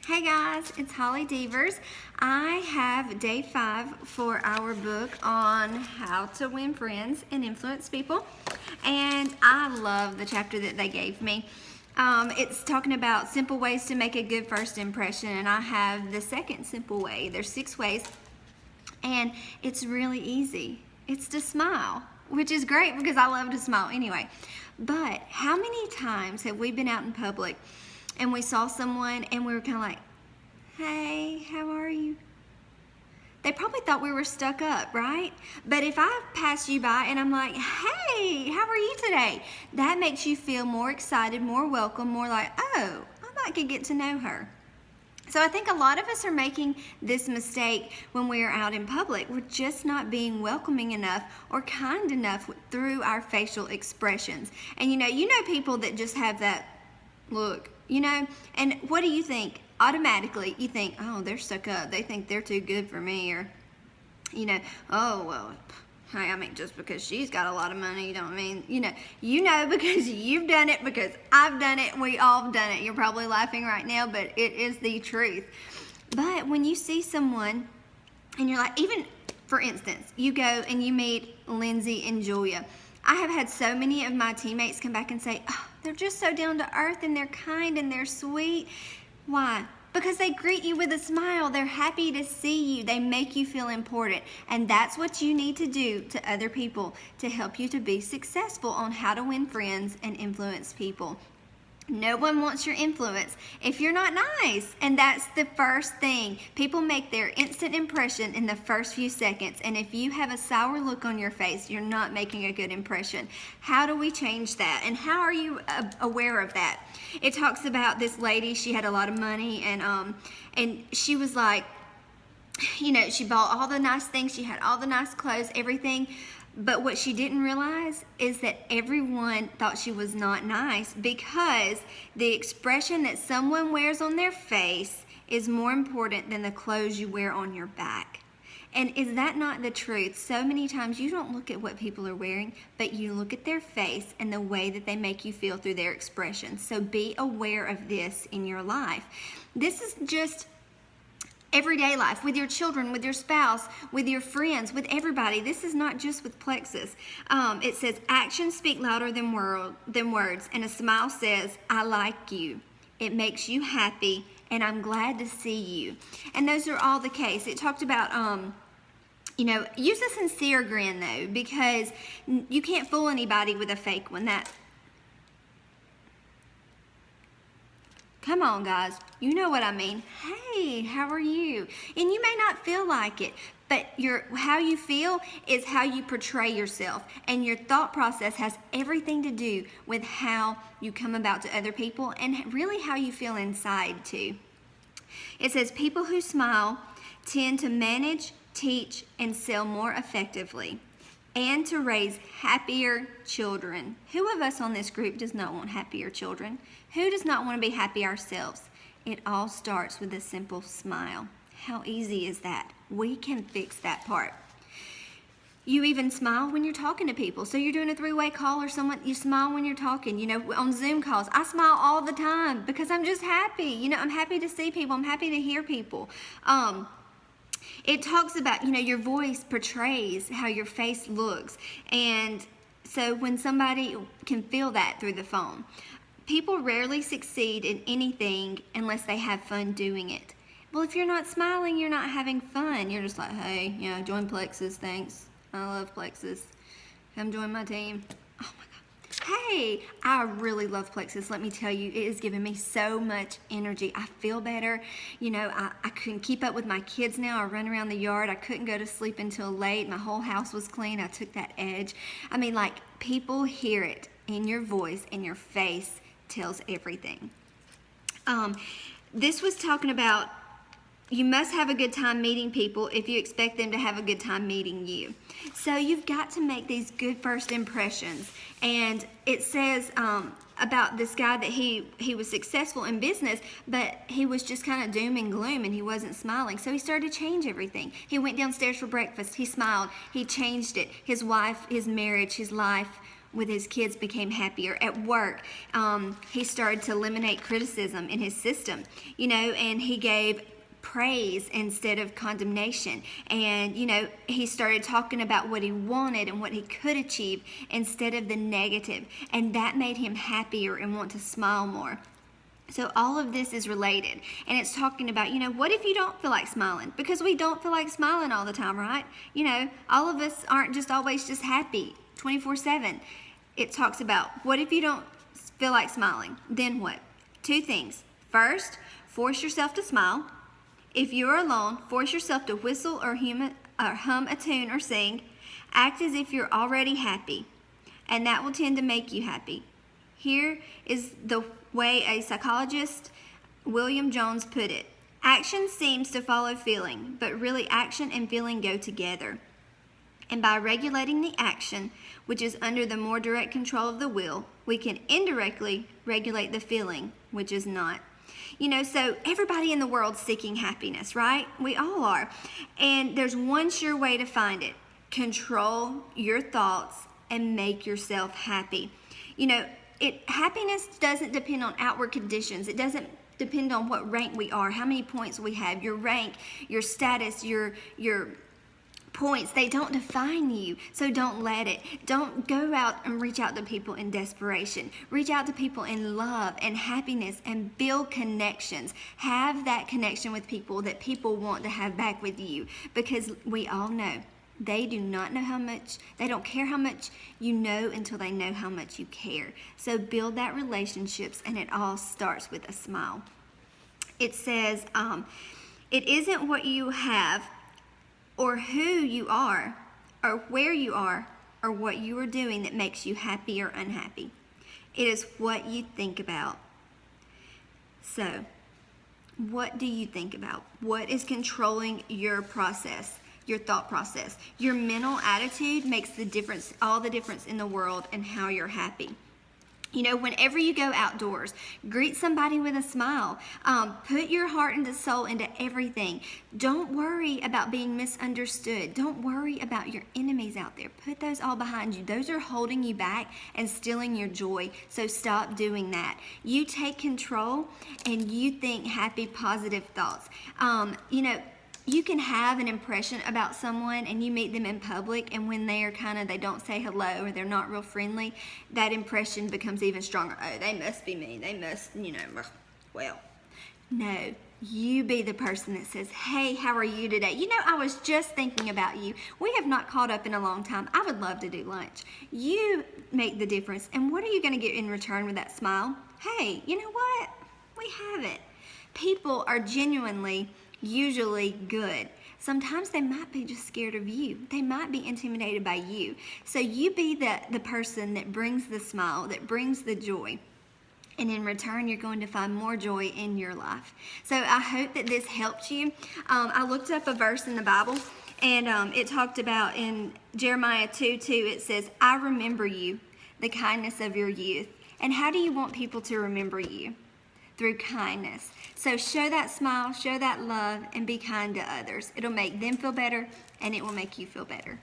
Hey guys, it's Holly Devers. I have day 5 for our book on how to win friends and influence people. And I love the chapter that they gave me. It's talking about simple ways to make a good first impression. And I have the second simple way. There's 6 ways. And it's really easy. It's to smile, which is great because I love to smile anyway. But how many times have we been out in public and we saw someone and we were kind of like, hey, how are you? They probably thought we were stuck up, right? But if I pass you by and I'm like, hey, how are you today? That makes you feel more excited, more welcome, more like, oh, I might could get to know her. So I think a lot of us are making this mistake when we are out in public. We're just not being welcoming enough or kind enough through our facial expressions. And you know people that just have that look, and what do you think? Automatically, you think, oh, they're stuck up. They think they're too good for me, or, oh, well, hey, I mean, just because she's got a lot of money, you don't mean, because you've done it, because I've done it, we all have done it. You're probably laughing right now, but it is the truth. But when you see someone, and you're like, even, for instance, you go and you meet Lindsay and Julia. I have had so many of my teammates come back and say, oh, they're just so down to earth and they're kind and they're sweet. Why? Because they greet you with a smile. They're happy to see you. They make you feel important. And that's what you need to do to other people to help you to be successful on how to win friends and influence people. No one wants your influence if you're not nice. And that's the first thing. People make their instant impression in the first few seconds. And if you have a sour look on your face, you're not making a good impression. How do we change that? And how are you aware of that? It talks about this lady. She had a lot of money, and she was like, she bought all the nice things. She had all the nice clothes, everything. But what she didn't realize is that everyone thought she was not nice, because the expression that someone wears on their face is more important than the clothes you wear on your back. And is that not the truth? So many times you don't look at what people are wearing, but you look at their face and the way that they make you feel through their expressions. So be aware of this in your life. This is just everyday life, with your children, with your spouse, with your friends, with everybody. This is not just with Plexus. It says, actions speak louder than words, and a smile says, I like you. It makes you happy, and I'm glad to see you. And those are all the case. It talked about, use a sincere grin, though, because you can't fool anybody with a fake one. Come on, guys. You know what I mean. Hey, how are you? And you may not feel like it, but how you feel is how you portray yourself. And your thought process has everything to do with how you come about to other people and really how you feel inside, too. It says, people who smile tend to manage, teach, and sell more effectively, and to raise happier children. Who of us on this group does not want happier children? Who does not want to be happy ourselves? It all starts with a simple smile. How easy is that? We can fix that part. You even smile when you're talking to people. So you're doing a 3-way call or someone, you smile when you're talking. On Zoom calls, I smile all the time because I'm just happy. I'm happy to see people. I'm happy to hear people. It talks about, your voice portrays how your face looks. And so when somebody can feel that through the phone. People rarely succeed in anything unless they have fun doing it. Well, if you're not smiling, you're not having fun. You're just like, hey, join Plexus, thanks. I love Plexus. Come join my team. Oh my God. Hey, I really love Plexus. Let me tell you, it has given me so much energy. I feel better. I couldn't keep up with my kids now. I run around the yard. I couldn't go to sleep until late. My whole house was clean. I took that edge. People hear it in your voice, and your face tells everything. This was talking about, you must have a good time meeting people if you expect them to have a good time meeting you. So you've got to make these good first impressions. And it says about this guy that he was successful in business, but he was just kind of doom and gloom, and he wasn't smiling. So he started to change everything. He went downstairs for breakfast. He smiled. He changed it. His wife, his marriage, his life with his kids became happier. At work, he started to eliminate criticism in his system, and he gave praise instead of condemnation. And, he started talking about what he wanted and what he could achieve instead of the negative. And that made him happier and want to smile more. So all of this is related, and it's talking about, what if you don't feel like smiling? Because we don't feel like smiling all the time, right? All of us aren't just always just happy 24/7. It talks about, what if you don't feel like smiling? Then what? 2 things. First, force yourself to smile. If you're alone, force yourself to whistle or hum a tune or sing. Act as if you're already happy, and that will tend to make you happy. Here is the way a psychologist, William Jones, put it. Action seems to follow feeling, but really action and feeling go together. And by regulating the action, which is under the more direct control of the will, we can indirectly regulate the feeling, which is not. So everybody in the world's seeking happiness, right? We all are. And there's one sure way to find it. Control your thoughts and make yourself happy. Happiness doesn't depend on outward conditions. It doesn't depend on what rank we are, how many points we have. Your rank, your status, your points, they don't define you. So don't let it. Don't go out and reach out to people in desperation. Reach out to people in love and happiness and build connections. Have that connection with people that people want to have back with you, because we all know they do not know how much, they don't care how much you know until they know how much you care. So build that relationships, and it all starts with a smile. It says, it isn't what you have or who you are or where you are or what you are doing that makes you happy or unhappy. It is what you think about. So, what do you think about? What is controlling your process? Your thought process. Your mental attitude makes the difference, all the difference in the world, and how you're happy. Whenever you go outdoors, greet somebody with a smile. Put your heart and soul into everything. Don't worry about being misunderstood. Don't worry about your enemies out there. Put those all behind you. Those are holding you back and stealing your joy. So stop doing that. You take control and you think happy, positive thoughts. You can have an impression about someone and you meet them in public, and when they don't say hello or they're not real friendly, that impression becomes even stronger. Oh, they must be mean. They must, well, no. You be the person that says, hey, how are you today? I was just thinking about you. We have not caught up in a long time. I would love to do lunch. You make the difference. And what are you going to get in return with that smile? Hey, you know what? We have it. People are genuinely usually good. Sometimes they might be just scared of you. They might be intimidated by you. So you be the person that brings the smile, that brings the joy. And in return, you're going to find more joy in your life. So I hope that this helped you. I looked up a verse in the Bible, and it talked about in Jeremiah 2:2, it says, I remember you, the kindness of your youth. And how do you want people to remember you? Through kindness. So show that smile, show that love, and be kind to others. It'll make them feel better, and it will make you feel better.